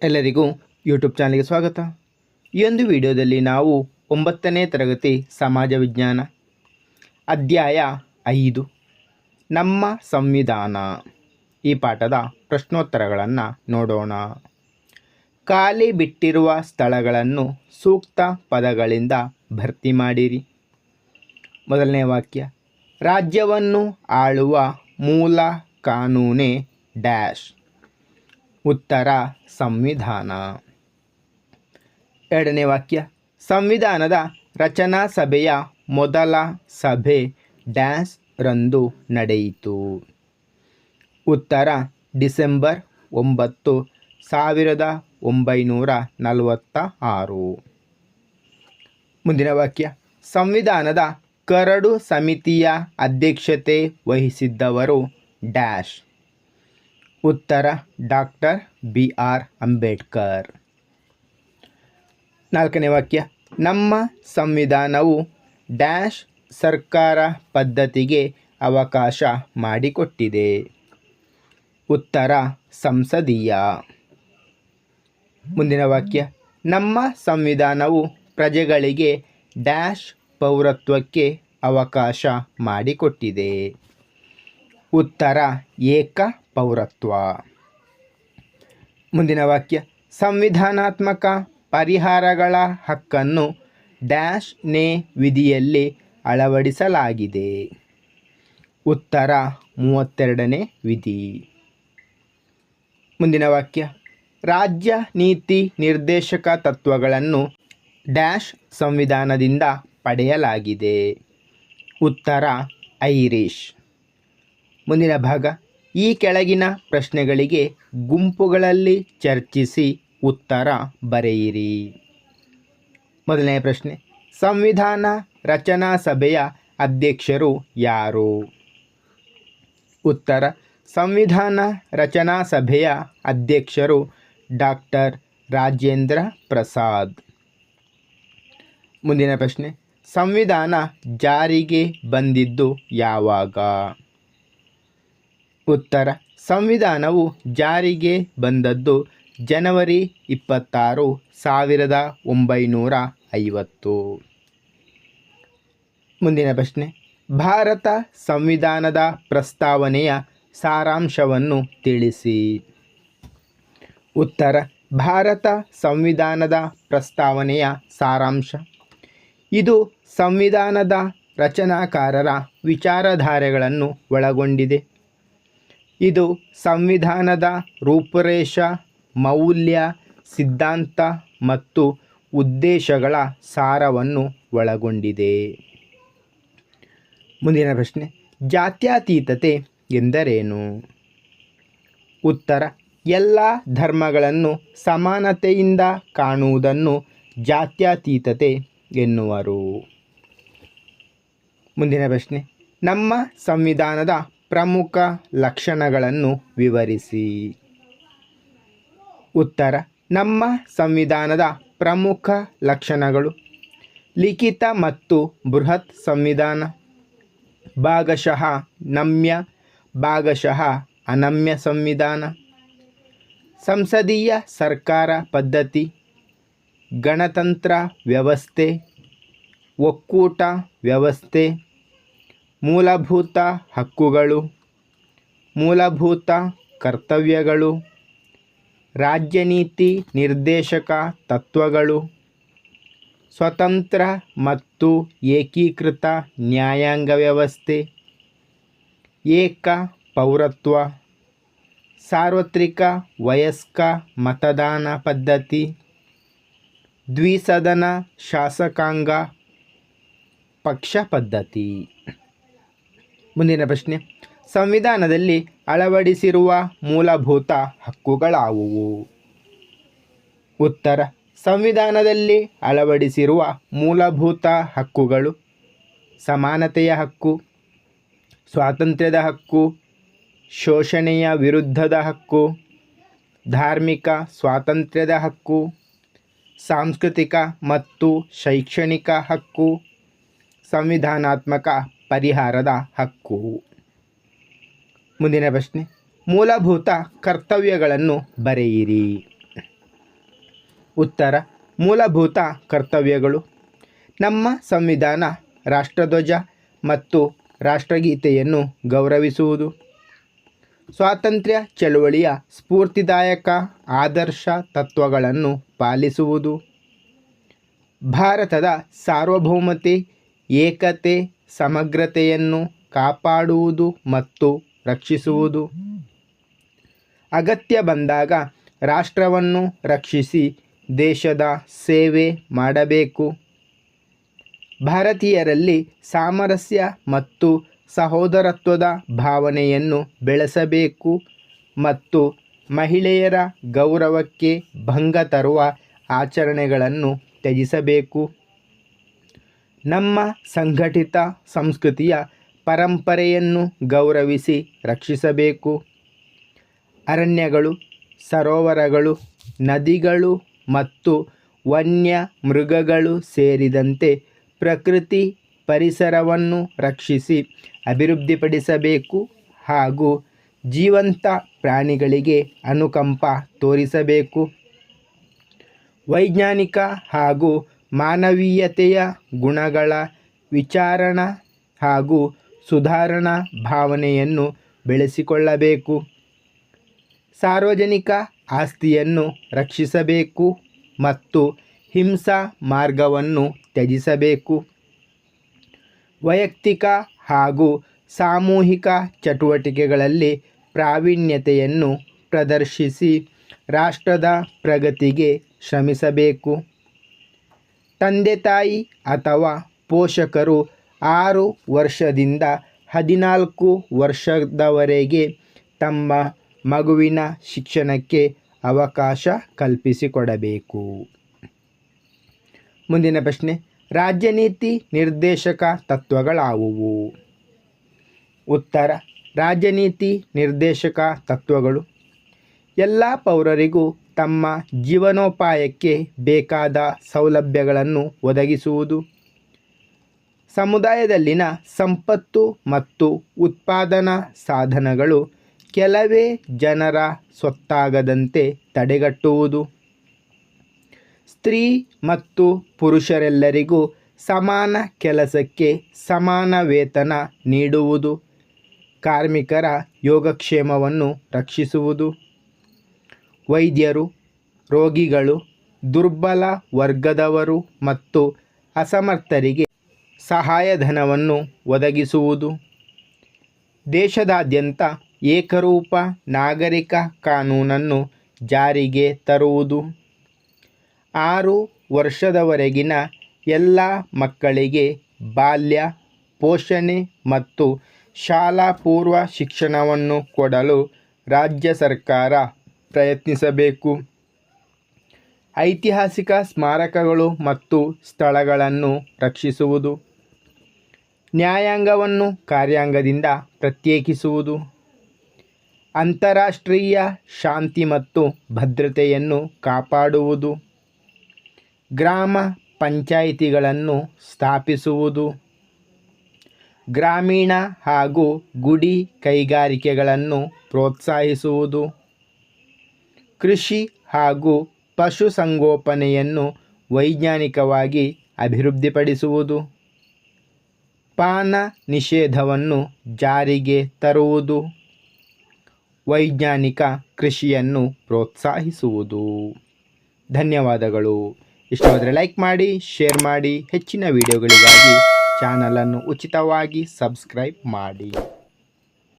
ಎಲ್ಲರಿಗೂ ಯೂಟ್ಯೂಬ್ ಚಾನಲ್ಗೆ ಸ್ವಾಗತ. ಈ ಒಂದು ವಿಡಿಯೋದಲ್ಲಿ ನಾವು 9ನೇ ತರಗತಿ ಸಮಾಜ ವಿಜ್ಞಾನ ಅಧ್ಯಾಯ 5 ನಮ್ಮ ಸಂವಿಧಾನ ಈ ಪಾಠದ ಪ್ರಶ್ನೋತ್ತರಗಳನ್ನು ನೋಡೋಣ. ಖಾಲಿ ಬಿಟ್ಟಿರುವ ಸ್ಥಳಗಳನ್ನು ಸೂಕ್ತ ಪದಗಳಿಂದ ಭರ್ತಿ ಮಾಡಿರಿ. ಮೊದಲನೇ ವಾಕ್ಯ, ರಾಜ್ಯವನ್ನು ಆಳುವ ಮೂಲ ಕಾನೂನೇ ಡ್ಯಾಶ್. ಉತ್ತರ ಸಂವಿಧಾನ. ಎರಡನೇ ವಾಕ್ಯ, ಸಂವಿಧಾನದ ರಚನಾ ಸಭೆಯ ಮೊದಲ ಸಭೆ ಡ್ಯಾಶ್ ರಂದು ನಡೆಯಿತು. ಉತ್ತರ ಡಿಸೆಂಬರ್ 9, 1946. ಮುಂದಿನ ವಾಕ್ಯ, ಸಂವಿಧಾನದ ಕರಡು ಸಮಿತಿಯ ಅಧ್ಯಕ್ಷತೆ ವಹಿಸಿದ್ದವರು ಡ್ಯಾಶ್. ಉತ್ತರ ಡಾಕ್ಟರ್ BR ಅಂಬೇಡ್ಕರ್. ನಾಲ್ಕನೇ ವಾಕ್ಯ, ನಮ್ಮ ಸಂವಿಧಾನವು ಡ್ಯಾಶ್ ಸರ್ಕಾರ ಪದ್ಧತಿಗೆ ಅವಕಾಶ ಮಾಡಿಕೊಟ್ಟಿದೆ. ಉತ್ತರ ಸಂಸದೀಯ. ಮುಂದಿನ ವಾಕ್ಯ, ನಮ್ಮ ಸಂವಿಧಾನವು ಪ್ರಜೆಗಳಿಗೆ ಡ್ಯಾಶ್ ಪೌರತ್ವಕ್ಕೆ ಅವಕಾಶ ಮಾಡಿಕೊಟ್ಟಿದೆ. ಉತ್ತರ ಏಕ ಪೌರತ್ವ. ಮುಂದಿನ ವಾಕ್ಯ, ಸಂವಿಧಾನಾತ್ಮಕ ಪರಿಹಾರಗಳ ಹಕ್ಕನ್ನು ಡ್ಯಾಶ್ ನೇ ವಿಧಿಯಲ್ಲಿ ಅಳವಡಿಸಲಾಗಿದೆ. ಉತ್ತರ 32ನೇ ವಿಧಿ. ಮುಂದಿನ ವಾಕ್ಯ, ರಾಜ್ಯ ನೀತಿ ನಿರ್ದೇಶಕ ತತ್ವಗಳನ್ನು ಡ್ಯಾಶ್ ಸಂವಿಧಾನದಿಂದ ಪಡೆಯಲಾಗಿದೆ. ಉತ್ತರ ಐರಿಷ್. ಮುಂದಿನ ಭಾಗ, ಈ ಕೆಳಗಿನ ಪ್ರಶ್ನೆಗಳಿಗೆ ಗುಂಪುಗಳಲ್ಲಿ ಚರ್ಚಿಸಿ ಉತ್ತರ ಬರೆಯಿರಿ. ಮೊದಲನೇ ಪ್ರಶ್ನೆ, ಸಂವಿಧಾನ ರಚನಾ ಸಭೆಯ ಅಧ್ಯಕ್ಷರು ಯಾರು? ಉತ್ತರ ಸಂವಿಧಾನ ರಚನಾ ಸಭೆಯ ಅಧ್ಯಕ್ಷರು ಡಾಕ್ಟರ್ ರಾಜೇಂದ್ರ ಪ್ರಸಾದ್. ಮುಂದಿನ ಪ್ರಶ್ನೆ, ಸಂವಿಧಾನ ಜಾರಿಗೆ ಬಂದಿದ್ದು ಯಾವಾಗ? ಉತ್ತರ ಸಂವಿಧಾನವು ಜಾರಿಗೆ ಬಂದದ್ದು ಜನವರಿ 26, 1950. ಮುಂದಿನ ಪ್ರಶ್ನೆ, ಭಾರತ ಸಂವಿಧಾನದ ಪ್ರಸ್ತಾವನೆಯ ಸಾರಾಂಶವನ್ನು ತಿಳಿಸಿ. ಉತ್ತರ ಭಾರತ ಸಂವಿಧಾನದ ಪ್ರಸ್ತಾವನೆಯ ಸಾರಾಂಶ, ಇದು ಸಂವಿಧಾನದ ರಚನಾಕಾರರ ವಿಚಾರಧಾರೆಗಳನ್ನು ಒಳಗೊಂಡಿದೆ. ಇದು ಸಂವಿಧಾನದ ರೂಪುರೇಷ, ಮೌಲ್ಯ, ಸಿದ್ಧಾಂತ ಮತ್ತು ಉದ್ದೇಶಗಳ ಸಾರವನ್ನು ಒಳಗೊಂಡಿದೆ. ಮುಂದಿನ ಪ್ರಶ್ನೆ, ಜಾತ್ಯತೀತತೆ ಎಂದರೇನು? ಉತ್ತರ ಎಲ್ಲ ಧರ್ಮಗಳನ್ನು ಸಮಾನತೆಯಿಂದ ಕಾಣುವುದನ್ನು ಜಾತ್ಯತೀತತೆ ಎನ್ನುವರು. ಮುಂದಿನ ಪ್ರಶ್ನೆ, ನಮ್ಮ ಸಂವಿಧಾನದ ಪ್ರಮುಖ ಲಕ್ಷಣಗಳನ್ನು ವಿವರಿಸಿ. ಉತ್ತರ ನಮ್ಮ ಸಂವಿಧಾನದ ಪ್ರಮುಖ ಲಕ್ಷಣಗಳು: ಲಿಖಿತ ಮತ್ತು ಬೃಹತ್ ಸಂವಿಧಾನ, ಭಾಗಶಃ ನಮ್ಯ ಭಾಗಶಃ ಅನಮ್ಯ ಸಂವಿಧಾನ, ಸಂಸದೀಯ ಸರ್ಕಾರ ಪದ್ಧತಿ, ಗಣತಂತ್ರ ವ್ಯವಸ್ಥೆ, ಒಕ್ಕೂಟ ವ್ಯವಸ್ಥೆ, ಮೂಲಭೂತ ಹಕ್ಕುಗಳು, ಮೂಲಭೂತ ಕರ್ತವ್ಯಗಳು, ರಾಜ್ಯನೀತಿ ನಿರ್ದೇಶಕ ತತ್ವಗಳು, ಸ್ವತಂತ್ರ ಮತ್ತು ಏಕೀಕೃತ ನ್ಯಾಯಾಂಗ ವ್ಯವಸ್ಥೆ, ಏಕ ಪೌರತ್ವ, ಸಾರ್ವತ್ರಿಕ ವಯಸ್ಕ ಮತದಾನ ಪದ್ಧತಿ, ದ್ವಿಸದನ ಶಾಸಕಾಂಗ ಪಕ್ಷ ಪದ್ಧತಿ. ಮುಂದಿನ ಪ್ರಶ್ನೆ, ಸಂವಿಧಾನದಲ್ಲಿ ಅಳವಡಿಸಿರುವ ಮೂಲಭೂತ ಹಕ್ಕುಗಳಾವುವು? ಉತ್ತರ ಸಂವಿಧಾನದಲ್ಲಿ ಅಳವಡಿಸಿರುವ ಮೂಲಭೂತ ಹಕ್ಕುಗಳು: ಸಮಾನತೆಯ ಹಕ್ಕು, ಸ್ವಾತಂತ್ರ್ಯದ ಹಕ್ಕು, ಶೋಷಣೆಯ ವಿರುದ್ಧದ ಹಕ್ಕು, ಧಾರ್ಮಿಕ ಸ್ವಾತಂತ್ರ್ಯದ ಹಕ್ಕು, ಸಾಂಸ್ಕೃತಿಕ ಮತ್ತು ಶೈಕ್ಷಣಿಕ ಹಕ್ಕು, ಸಂವಿಧಾನಾತ್ಮಕ ಪರಿಹಾರದ ಹಕ್ಕು. ಮುಂದಿನ ಪ್ರಶ್ನೆ, ಮೂಲಭೂತ ಕರ್ತವ್ಯಗಳನ್ನು ಬರೆಯಿರಿ. ಉತ್ತರ ಮೂಲಭೂತ ಕರ್ತವ್ಯಗಳು. ನಮ್ಮ ಸಂವಿಧಾನ ರಾಷ್ಟ್ರಧ್ವಜ ಮತ್ತು ರಾಷ್ಟ್ರಗೀತೆಯನ್ನು ಗೌರವಿಸುವುದು. ಸ್ವಾತಂತ್ರ್ಯ ಚಳುವಳಿಯ ಸ್ಫೂರ್ತಿದಾಯಕ ಆದರ್ಶ ತತ್ವಗಳನ್ನು ಪಾಲಿಸುವುದು. ಭಾರತದ ಸಾರ್ವಭೌಮತೆ, ಏಕತೆ, ಸಮಗ್ರತೆಯನ್ನು ಕಾಪಾಡುವುದು ಮತ್ತು ರಕ್ಷಿಸುವುದು. ಅಗತ್ಯ ಬಂದಾಗ ರಾಷ್ಟ್ರವನ್ನು ರಕ್ಷಿಸಿ ದೇಶದ ಸೇವೆ ಮಾಡಬೇಕು. ಭಾರತೀಯರಲ್ಲಿ ಸಾಮರಸ್ಯ ಮತ್ತು ಸಹೋದರತ್ವದ ಭಾವನೆಯನ್ನು ಬೆಳೆಸಬೇಕು ಮತ್ತು ಮಹಿಳೆಯರ ಗೌರವಕ್ಕೆ ಭಂಗ ತರುವ ಆಚರಣೆಗಳನ್ನು ತ್ಯಜಿಸಬೇಕು. ನಮ್ಮ ಸಂಘಟಿತ ಸಂಸ್ಕೃತಿಯ ಪರಂಪರೆಯನ್ನು ಗೌರವಿಸಿ ರಕ್ಷಿಸಬೇಕು. ಅರಣ್ಯಗಳು, ಸರೋವರಗಳು, ನದಿಗಳು ಮತ್ತು ವನ್ಯ ಮೃಗಗಳು ಸೇರಿದಂತೆ ಪ್ರಕೃತಿ ಪರಿಸರವನ್ನು ರಕ್ಷಿಸಿ ಅಭಿವೃದ್ಧಿಪಡಿಸಬೇಕು ಹಾಗೂ ಜೀವಂತ ಪ್ರಾಣಿಗಳಿಗೆ ಅನುಕಂಪ ತೋರಿಸಬೇಕು. ವೈಜ್ಞಾನಿಕ ಹಾಗೂ ಮಾನವೀಯತೆಯ ಗುಣಗಳ ವಿಚಾರಣಾ ಹಾಗೂ ಸುಧಾರಣಾ ಭಾವನೆಯನ್ನು ಬೆಳೆಸಿಕೊಳ್ಳಬೇಕು. ಸಾರ್ವಜನಿಕ ಆಸ್ತಿಯನ್ನು ರಕ್ಷಿಸಬೇಕು ಮತ್ತು ಹಿಂಸಾ ಮಾರ್ಗವನ್ನು ತ್ಯಜಿಸಬೇಕು. ವೈಯಕ್ತಿಕ ಹಾಗೂ ಸಾಮೂಹಿಕ ಚಟುವಟಿಕೆಗಳಲ್ಲಿ ಪ್ರಾವೀಣ್ಯತೆಯನ್ನು ಪ್ರದರ್ಶಿಸಿ ರಾಷ್ಟ್ರದ ಪ್ರಗತಿಗೆ ಶ್ರಮಿಸಬೇಕು. ತಂದೆ ತಾಯಿ ಅಥವಾ ಪೋಷಕರು 6 ವರ್ಷದಿಂದ 14 ವರ್ಷದವರೆಗೆ ತಮ್ಮ ಮಗುವಿನ ಶಿಕ್ಷಣಕ್ಕೆ ಅವಕಾಶ ಕಲ್ಪಿಸಿಕೊಡಬೇಕು. ಮುಂದಿನ ಪ್ರಶ್ನೆ, ರಾಜ್ಯ ನೀತಿ ನಿರ್ದೇಶಕ ತತ್ವಗಳಾವುವು? ಉತ್ತರ, ರಾಜ್ಯ ನೀತಿ ನಿರ್ದೇಶಕ ತತ್ವಗಳು ಎಲ್ಲ ಪೌರರಿಗೂ ತಮ್ಮ ಜೀವನೋಪಾಯಕ್ಕೆ ಬೇಕಾದ ಸೌಲಭ್ಯಗಳನ್ನು ಒದಗಿಸುವುದು. ಸಮುದಾಯದಲ್ಲಿನ ಸಂಪತ್ತು ಮತ್ತು ಉತ್ಪಾದನಾ ಸಾಧನಗಳು ಕೆಲವೇ ಜನರ ಸ್ವತ್ತಾಗದಂತೆ ತಡೆಗಟ್ಟುವುದು. ಸ್ತ್ರೀ ಮತ್ತು ಪುರುಷರೆಲ್ಲರಿಗೂ ಸಮಾನ ಕೆಲಸಕ್ಕೆ ಸಮಾನ ವೇತನ ನೀಡುವುದು. ಕಾರ್ಮಿಕರ ಯೋಗಕ್ಷೇಮವನ್ನು ರಕ್ಷಿಸುವುದು. ವೈದ್ಯರು, ರೋಗಿಗಳು, ದುರ್ಬಲ ವರ್ಗದವರು ಮತ್ತು ಅಸಮರ್ಥರಿಗೆ ಸಹಾಯಧನವನ್ನು ಒದಗಿಸುವುದು. ದೇಶದಾದ್ಯಂತ ಏಕರೂಪ ನಾಗರಿಕ ಕಾನೂನನ್ನು ಜಾರಿಗೆ ತರುವುದು. 6 ವರ್ಷದವರೆಗಿನ ಎಲ್ಲ ಮಕ್ಕಳಿಗೆ ಬಾಲ್ಯ, ಪೋಷಣೆ ಮತ್ತು ಶಾಲಾ ಪೂರ್ವ ಶಿಕ್ಷಣವನ್ನು ಕೊಡಲು ರಾಜ್ಯ ಸರ್ಕಾರ ಪ್ರಯತ್ನಿಸಬೇಕು. ಐತಿಹಾಸಿಕ ಸ್ಮಾರಕಗಳು ಮತ್ತು ಸ್ಥಳಗಳನ್ನು ರಕ್ಷಿಸುವುದು. ನ್ಯಾಯಾಂಗವನ್ನು ಕಾರ್ಯಾಂಗದಿಂದ ಪ್ರತ್ಯೇಕಿಸುವುದು. ಅಂತಾರಾಷ್ಟ್ರೀಯ ಶಾಂತಿ ಮತ್ತು ಭದ್ರತೆಯನ್ನು ಕಾಪಾಡುವುದು. ಗ್ರಾಮ ಪಂಚಾಯಿತಿಗಳನ್ನು ಸ್ಥಾಪಿಸುವುದು. ಗ್ರಾಮೀಣ ಹಾಗೂ ಗುಡಿ ಕೈಗಾರಿಕೆಗಳನ್ನು ಪ್ರೋತ್ಸಾಹಿಸುವುದು. ಕೃಷಿ ಹಾಗೂ ಪಶುಸಂಗೋಪನೆಯನ್ನು ವೈಜ್ಞಾನಿಕವಾಗಿ ಅಭಿವೃದ್ಧಿಪಡಿಸುವುದು. ಪಾನ ನಿಷೇಧವನ್ನು ಜಾರಿಗೆ ತರುವುದು. ವೈಜ್ಞಾನಿಕ ಕೃಷಿಯನ್ನು ಪ್ರೋತ್ಸಾಹಿಸುವುದು. ಧನ್ಯವಾದಗಳು. ಇಷ್ಟವಾದರೆ ಲೈಕ್ ಮಾಡಿ, ಶೇರ್ ಮಾಡಿ. ಹೆಚ್ಚಿನ ವಿಡಿಯೋಗಳಿಗಾಗಿ ಚಾನಲನ್ನು ಉಚಿತವಾಗಿ ಸಬ್ಸ್ಕ್ರೈಬ್ ಮಾಡಿ.